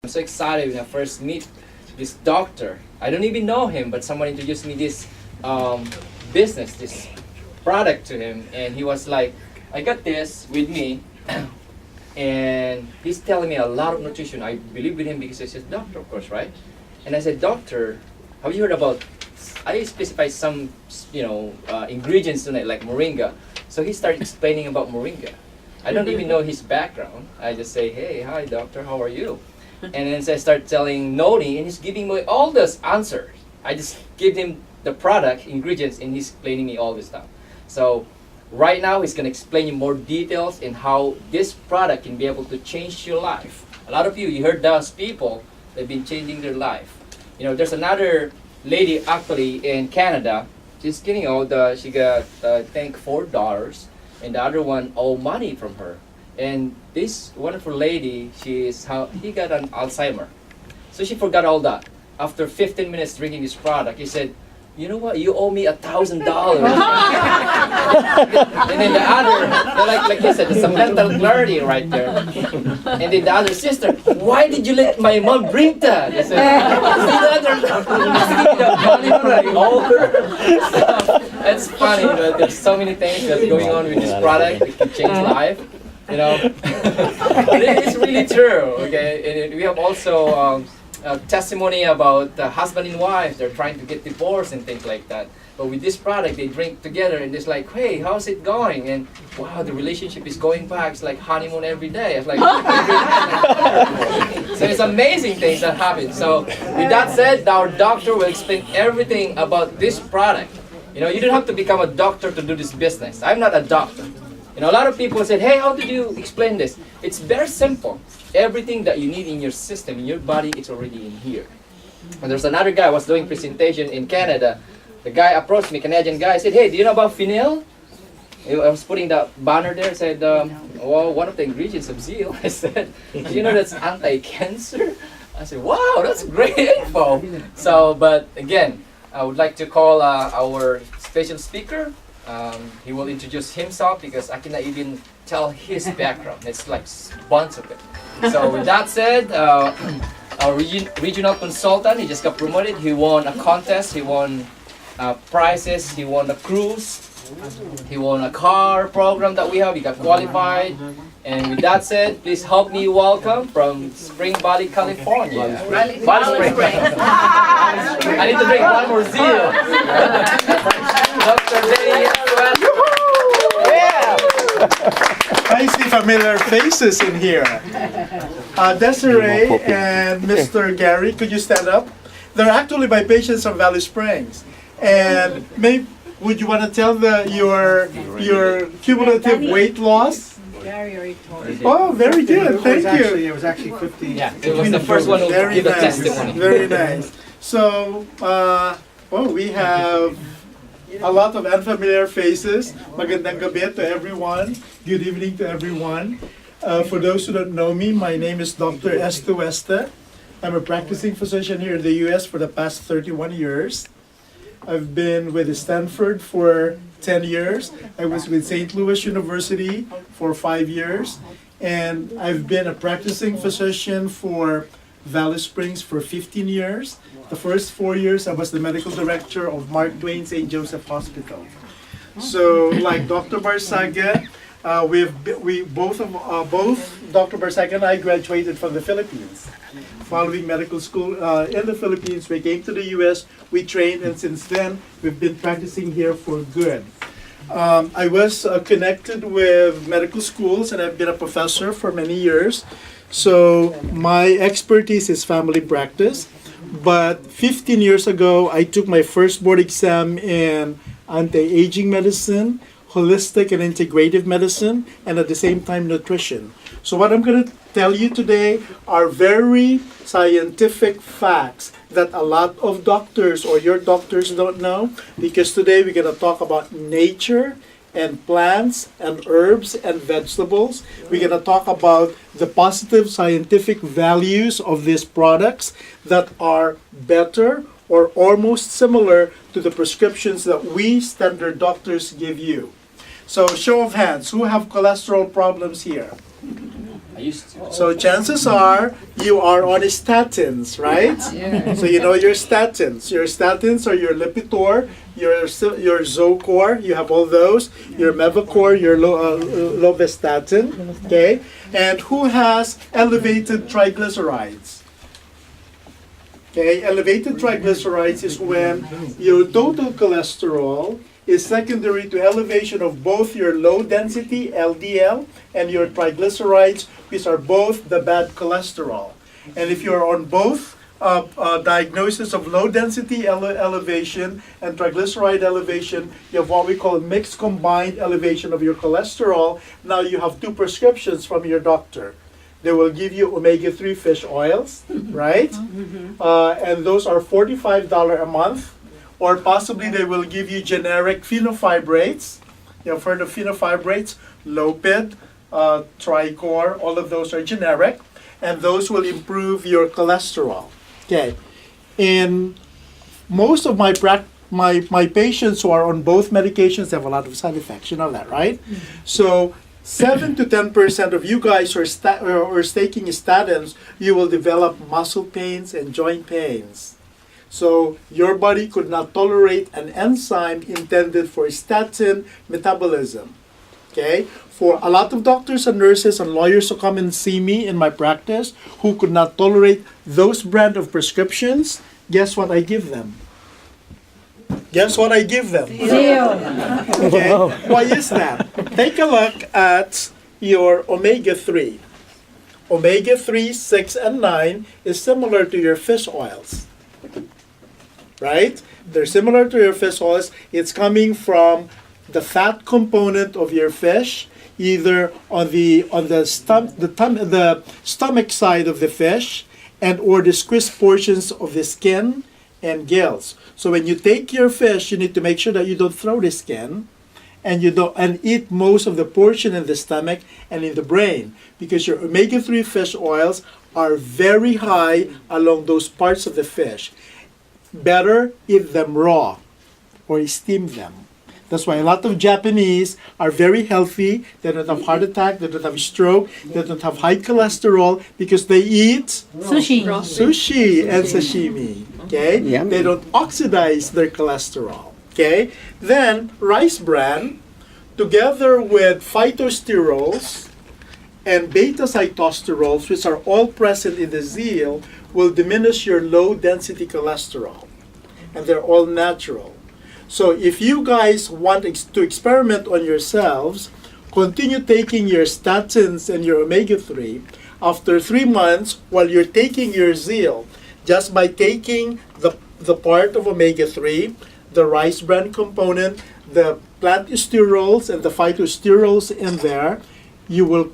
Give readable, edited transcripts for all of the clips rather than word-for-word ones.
I'm so excited when I first meet this doctor. I don't even know him, but someone introduced me this business, this product to him, and he was like, I got this with me, and he's telling me a lot of nutrition. I believe with him because he's a doctor, of course, right? And I said, doctor, have you heard about, I specify some, ingredients in it, like moringa. So he started explaining about moringa. I don't even know his background. I just say, hey, hi, doctor, how are you? And then I start telling Noni, and he's giving me all those answers. I just give him the product, ingredients, and he's explaining me all this stuff. So right now, he's going to explain you more details in how this product can be able to change your life. A lot of you heard those people, they've been changing their life. There's another lady actually in Canada. She's getting old. She got, I think, $4, and the other one owe money from her. And this wonderful lady, he got an Alzheimer. So she forgot all that. After 15 minutes drinking this product, he said, you know what, you owe me $1,000. And then the other, like you said, there's some mental clarity right there. And then the other sister, why did you let my mom drink that? I said, it's funny, there's so many things that's going on with this product. It can change life, But it is really true, okay? And we have also testimony about husband and wife. They're trying to get divorced and things like that. But with this product, they drink together and it's like, hey, how's it going? And wow, the relationship is going back. It's like honeymoon every day. It's like every night. So it's amazing things that happen. So with that said, our doctor will explain everything about this product. You don't have to become a doctor to do this business. I'm not a doctor. A lot of people said, hey, how did you explain this? It's very simple. Everything that you need in your system, in your body, it's already in here. And there's another guy was doing presentation in Canada. The guy approached me, Canadian guy, said, hey, do you know about phenol? I was putting the banner there, said, well, one of the ingredients of Zeal. I said, do you know that's anti-cancer? I said, wow, that's great info. So, but again, I would like to call our special speaker. He will introduce himself because I cannot even tell his background. It's like bunch of it. So with that said, our regional consultant, he just got promoted. He won a contest. He won prizes. He won a cruise. He won a car program that we have. He got qualified. And with that said, please help me welcome from Spring Valley, California. Valley Spring. I need to drink one more Zeal. Dr. Denny. I see familiar faces in here. Desiree and Mr. Gary, could you stand up? They're actually my patients from Valley Springs. And would you want to tell your cumulative weight loss? Gary already told me. Oh, very good. Thank you. It was actually 50. Yeah, it was the first one who gave a testimony. Very nice. So, we have a lot of unfamiliar faces. Magandang gabi to everyone. Good evening to everyone. For those who don't know me, my name is Dr. Estuesta. I'm a practicing physician here in the U.S. for the past 31 years. I've been with Stanford for 10 years. I was with St. Louis University for 5 years. And I've been a practicing physician for Valley Springs for 15 years. The first 4 years, I was the medical director of Mark Twain St. Joseph Hospital. So, like Dr. Barsaga, both Dr. Barsaga and I graduated from the Philippines. Following medical school in the Philippines, we came to the U.S., we trained, and since then, we've been practicing here for good. I was connected with medical schools, and I've been a professor for many years. So my expertise is family practice. But 15 years ago, I took my first board exam in anti-aging medicine, holistic and integrative medicine, and at the same time, nutrition. So what I'm going to tell you today are very scientific facts that a lot of doctors or your doctors don't know, because today we're going to talk about nature and plants and herbs and vegetables. We're going to talk about the positive scientific values of these products that are better or almost similar to the prescriptions that we standard doctors give you. So show of hands, who have cholesterol problems here? I used to. So chances are you are on statins, right? Yeah. So you know your statins. Your statins are your Lipitor, your Zocor. You have all those. Your Mevacor, your Lovastatin. Okay. And who has elevated triglycerides? Okay. Elevated triglycerides is when your total cholesterol is secondary to elevation of both your low density LDL and your triglycerides, which are both the bad cholesterol. And if you're on both diagnosis of low density elevation and triglyceride elevation, you have what we call mixed combined elevation of your cholesterol. Now you have two prescriptions from your doctor. They will give you omega-3 fish oils, right? And those are $45 a month. Or possibly they will give you generic phenofibrates. You've heard of phenofibrates, Lopid, Tricor, all of those are generic. And those will improve your cholesterol. Okay. In most of my patients who are on both medications have a lot of side effects. You know that, right? So 7 to 10% of you guys who are taking statins, you will develop muscle pains and joint pains. So your body could not tolerate an enzyme intended for statin metabolism. Okay? For a lot of doctors and nurses and lawyers who come and see me in my practice who could not tolerate those brand of prescriptions, guess what I give them? Guess what I give them? Zeal. Okay? Why is that? Take a look at your omega-3. Omega-3, 6, and 9 is similar to your fish oils. Right? They're similar to your fish oils. It's coming from the fat component of your fish, either on the stomach side of the fish, and or the squished portions of the skin and gills. So when you take your fish, you need to make sure that you don't throw the skin, and eat most of the portion in the stomach and in the brain, because your omega-3 fish oils are very high along those parts of the fish. Better eat them raw or steam them. That's why a lot of Japanese are very healthy. They don't have heart attack, they don't have stroke, they don't have high cholesterol because they eat Sushi. sushi and sashimi. Okay? Yummy. They don't oxidize their cholesterol. Okay? Then rice bran together with phytosterols and beta-cytosterols, which are all present in the Zeal, will diminish your low density cholesterol. And they're all natural. So if you guys want to experiment on yourselves, continue taking your statins and your omega-3. After 3 months, while you're taking your Zeal, just by taking the part of omega-3, the rice bran component, the plant sterols and the phytosterols in there, you will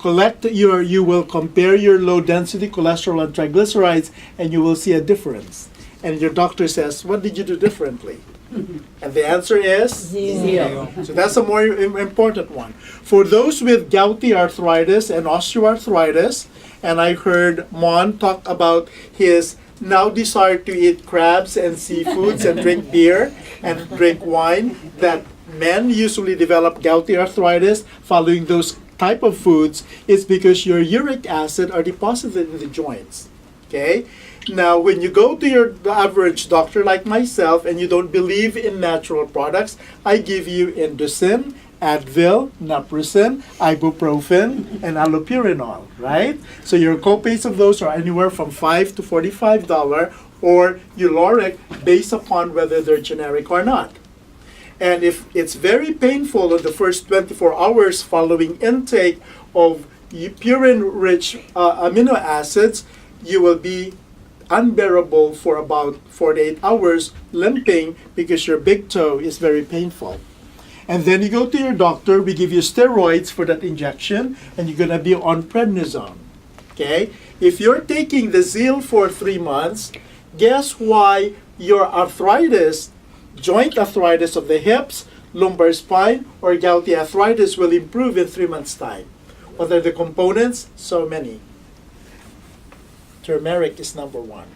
compare your low density cholesterol and triglycerides, and you will see a difference. And your doctor says, what did you do differently? And the answer is Zeal. So that's a more important one. For those with gouty arthritis and osteoarthritis, and I heard Mon talk about his now desire to eat crabs and seafoods and drink beer and drink wine, that men usually develop gouty arthritis following those type of foods. It's because your uric acid are deposited in the joints. Okay? Now, when you go to the average doctor like myself and you don't believe in natural products, I give you Indocin, Advil, Naproxen, Ibuprofen, and Allopurinol, right? So your copays of those are anywhere from $5 to $45, or Uloric based upon whether they're generic or not. And if it's very painful in the first 24 hours following intake of purine-rich amino acids, you will be unbearable for about 48 hours, limping because your big toe is very painful. And then you go to your doctor, we give you steroids for that injection, and you're gonna be on prednisone. Okay? If you're taking the Zeal for 3 months, guess why your arthritis, joint arthritis of the hips, lumbar spine, or gouty arthritis will improve in 3 months' time? What are the components? So many. Turmeric is number one.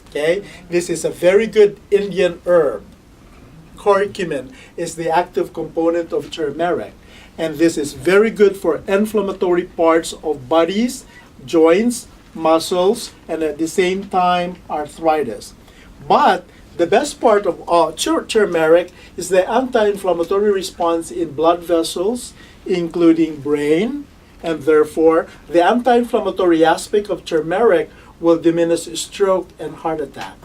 Okay? This is a very good Indian herb. Curcumin is the active component of turmeric. And this is very good for inflammatory parts of bodies, joints, muscles, and at the same time, arthritis. But the best part of turmeric is the anti-inflammatory response in blood vessels, including brain, and therefore the anti-inflammatory aspect of turmeric will diminish stroke and heart attack.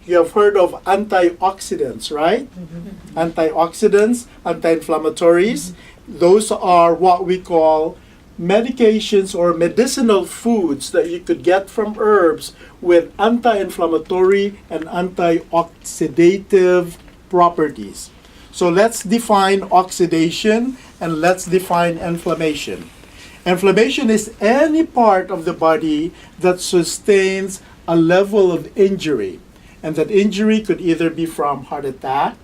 You have heard of antioxidants, right? Antioxidants, anti-inflammatories, those are what we call medications or medicinal foods that you could get from herbs with anti-inflammatory and antioxidative properties. So let's define oxidation and let's define inflammation. Inflammation is any part of the body that sustains a level of injury. And that injury could either be from heart attack,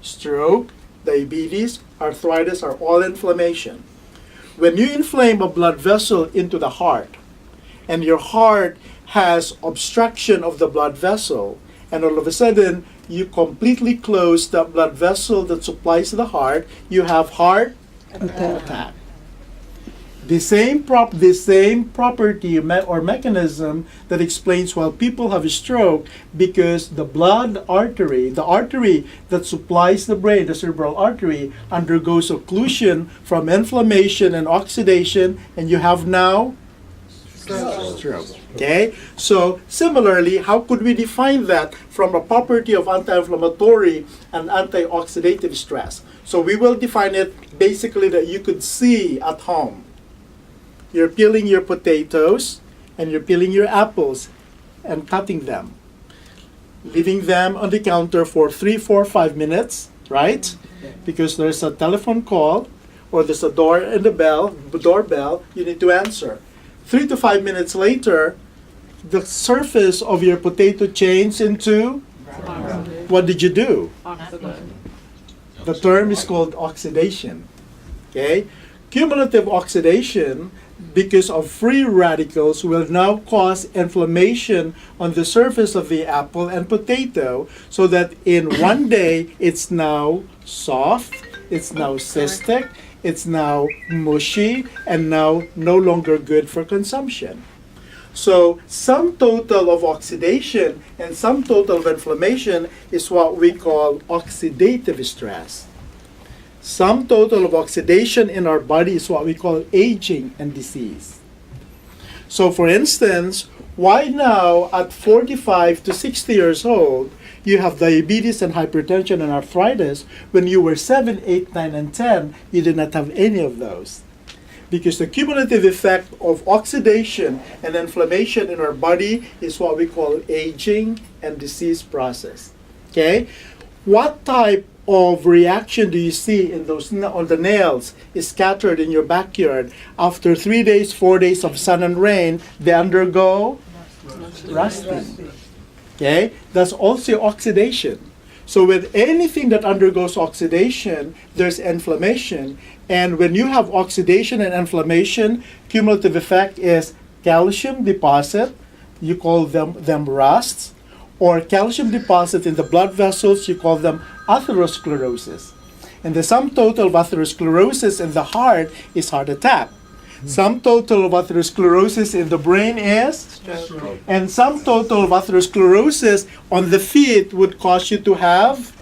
stroke, diabetes, arthritis, or all inflammation. When you inflame a blood vessel into the heart, and your heart has obstruction of the blood vessel, and all of a sudden you completely close the blood vessel that supplies the heart, you have heart attack. The same property or mechanism that explains why people have a stroke, because the blood artery, the artery that supplies the brain, the cerebral artery, undergoes occlusion from inflammation and oxidation, and you have now stroke. Okay? So similarly, how could we define that from a property of anti-inflammatory and antioxidative stress? So we will define it basically that you could see at home. You're peeling your potatoes and you're peeling your apples and cutting them, leaving them on the counter for 3, 4, 5 minutes, right? Because there's a telephone call or there's a doorbell, you need to answer. 3 to 5 minutes later, the surface of your potato changes into, what did you do? The term is called oxidation. Okay? Cumulative oxidation, because of free radicals, will now cause inflammation on the surface of the apple and potato, so that in one day it's now soft, it's now cystic, it's now mushy, and now no longer good for consumption. So sum total of oxidation and sum total of inflammation is what we call oxidative stress. Sum total of oxidation in our body is what we call aging and disease. So for instance, why now at 45 to 60 years old, you have diabetes and hypertension and arthritis, when you were 7, 8, 9, and 10, you did not have any of those? Because the cumulative effect of oxidation and inflammation in our body is what we call aging and disease process. Okay? What type of reaction do you see in those on the nails is scattered in your backyard? After 3 days, 4 days of sun and rain, they undergo rusting. Okay? That's also oxidation. So with anything that undergoes oxidation, there's inflammation. And when you have oxidation and inflammation, cumulative effect is calcium deposit, you call them rusts, or calcium deposit in the blood vessels, you call them atherosclerosis. And the sum total of atherosclerosis in the heart is heart attack. Sum total of atherosclerosis in the brain is stroke. And sum total of atherosclerosis on the feet would cause you to have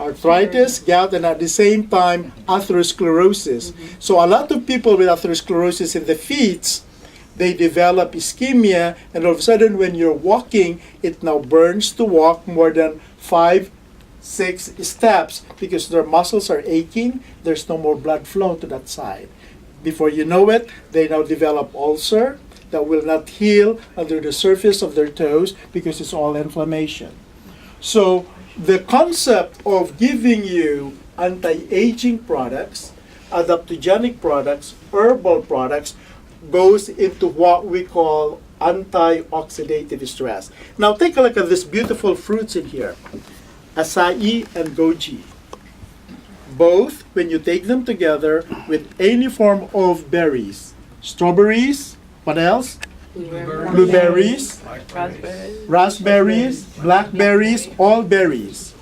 arthritis, gout, and at the same time atherosclerosis. So a lot of people with atherosclerosis in the feet, they develop ischemia, and all of a sudden when you're walking, it now burns to walk more than 5, 6 steps because their muscles are aching, there's no more blood flow to that side. Before you know it, they now develop ulcer that will not heal under the surface of their toes because it's all inflammation. So the concept of giving you anti-aging products, adaptogenic products, herbal products, goes into what we call antioxidative stress. Now take a look at these beautiful fruits in here. Acai and goji. Both, when you take them together with any form of berries. Strawberries, what else? Blueberries, raspberries, blackberries, all berries.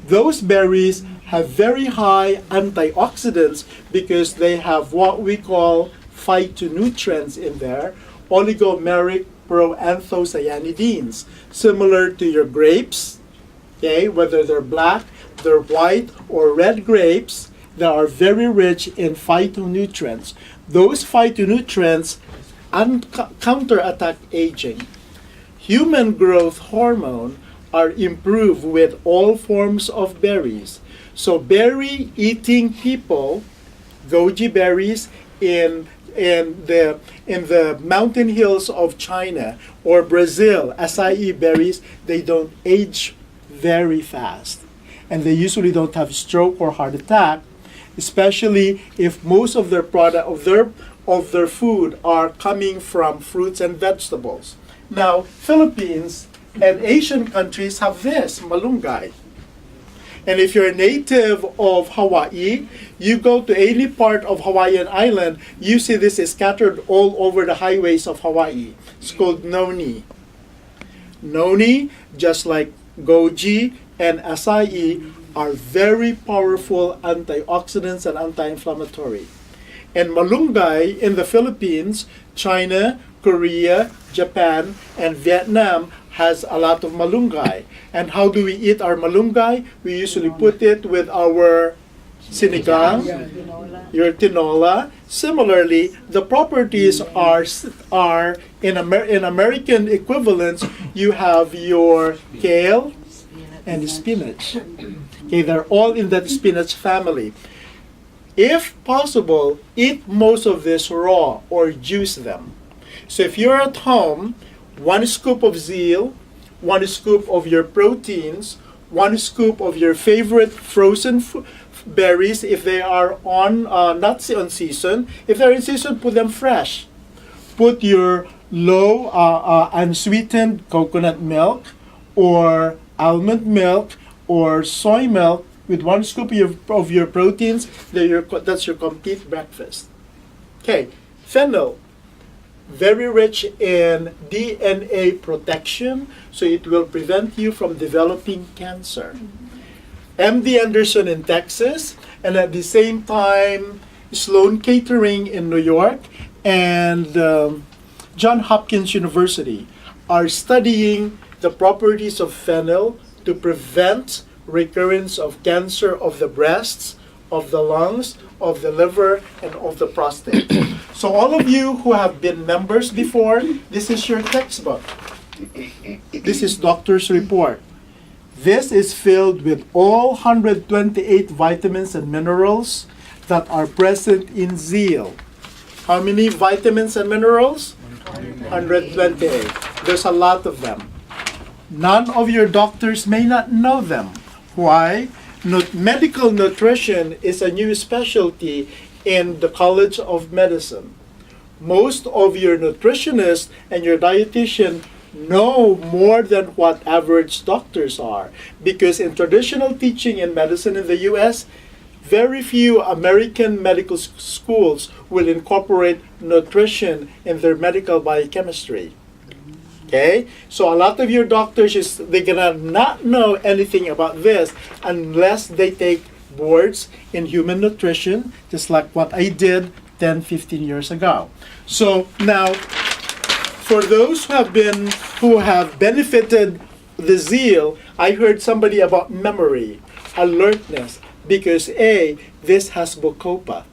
Those berries have very high antioxidants because they have what we call phytonutrients in there, oligomeric proanthocyanidins, similar to your grapes, okay, whether they're black, they're white, or red grapes, they are very rich in phytonutrients. Those phytonutrients counterattack aging. Human growth hormone are improved with all forms of berries. So berry-eating people, goji berries in the mountain hills of China or Brazil, acai berries, they don't age very fast. And they usually don't have stroke or heart attack, especially if most of their product of their food are coming from fruits and vegetables. Now, Philippines and Asian countries have this, malunggay. And if you're a native of Hawaii, you go to any part of Hawaiian Island, you see this is scattered all over the highways of Hawaii. It's called noni. Noni, just like goji and acai, are very powerful antioxidants and anti-inflammatory. And malunggay in the Philippines, China, Korea, Japan, and Vietnam has a lot of malunggay. And how do we eat our malunggay? We usually put it with our sinigang, your tinola. Similarly, the properties are in American equivalents, you have your kale and spinach. Okay, they're all in that spinach family. If possible, eat most of this raw or juice them. So if you're at home, 1 scoop of Zeal, 1 scoop of your proteins, 1 scoop of your favorite frozen berries if they are not on season. If they're in season, put them fresh. Put your low unsweetened coconut milk or almond milk or soy milk with 1 scoop of your proteins. That's your complete breakfast. Okay, fennel. Very rich in DNA protection, so it will prevent you from developing cancer. MD Anderson in Texas, and at the same time, Sloan Kettering in New York, and John Hopkins University are studying the properties of fennel to prevent recurrence of cancer of the breasts, of the lungs, of the liver, and of the prostate. So all of you who have been members before, this is your textbook. This is doctor's report. This is filled with all 128 vitamins and minerals that are present in Zeal. How many vitamins and minerals? 128. There's a lot of them. None of your doctors may not know them. Why? Medical nutrition is a new specialty in the College of Medicine. Most of your nutritionists and your dietitian know more than what average doctors are, because in traditional teaching in medicine in the US, very few American medical schools will incorporate nutrition in their medical biochemistry. Okay, so a lot of your doctors, they're gonna not know anything about this unless they take boards in human nutrition, just like what I did 10, 15 years ago. So now, for those who have benefited the Zeal, I heard somebody about memory, alertness, because this has Bacopa.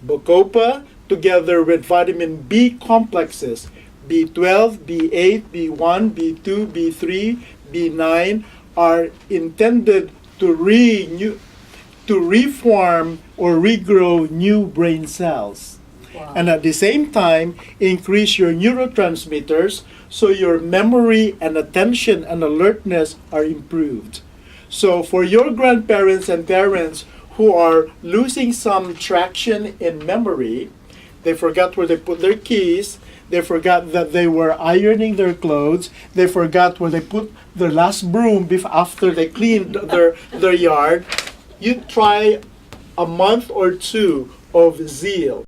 Bacopa together with vitamin B complexes, B12, B8, B1, B2, B3, B9 are intended to reform or regrow new brain cells. Wow. And at the same time, increase your neurotransmitters so your memory and attention and alertness are improved. So for your grandparents and parents who are losing some traction in memory, they forgot where they put their keys, they forgot that they were ironing their clothes, they forgot where they put their last broom after they cleaned their yard, you try a month or two of Zeal.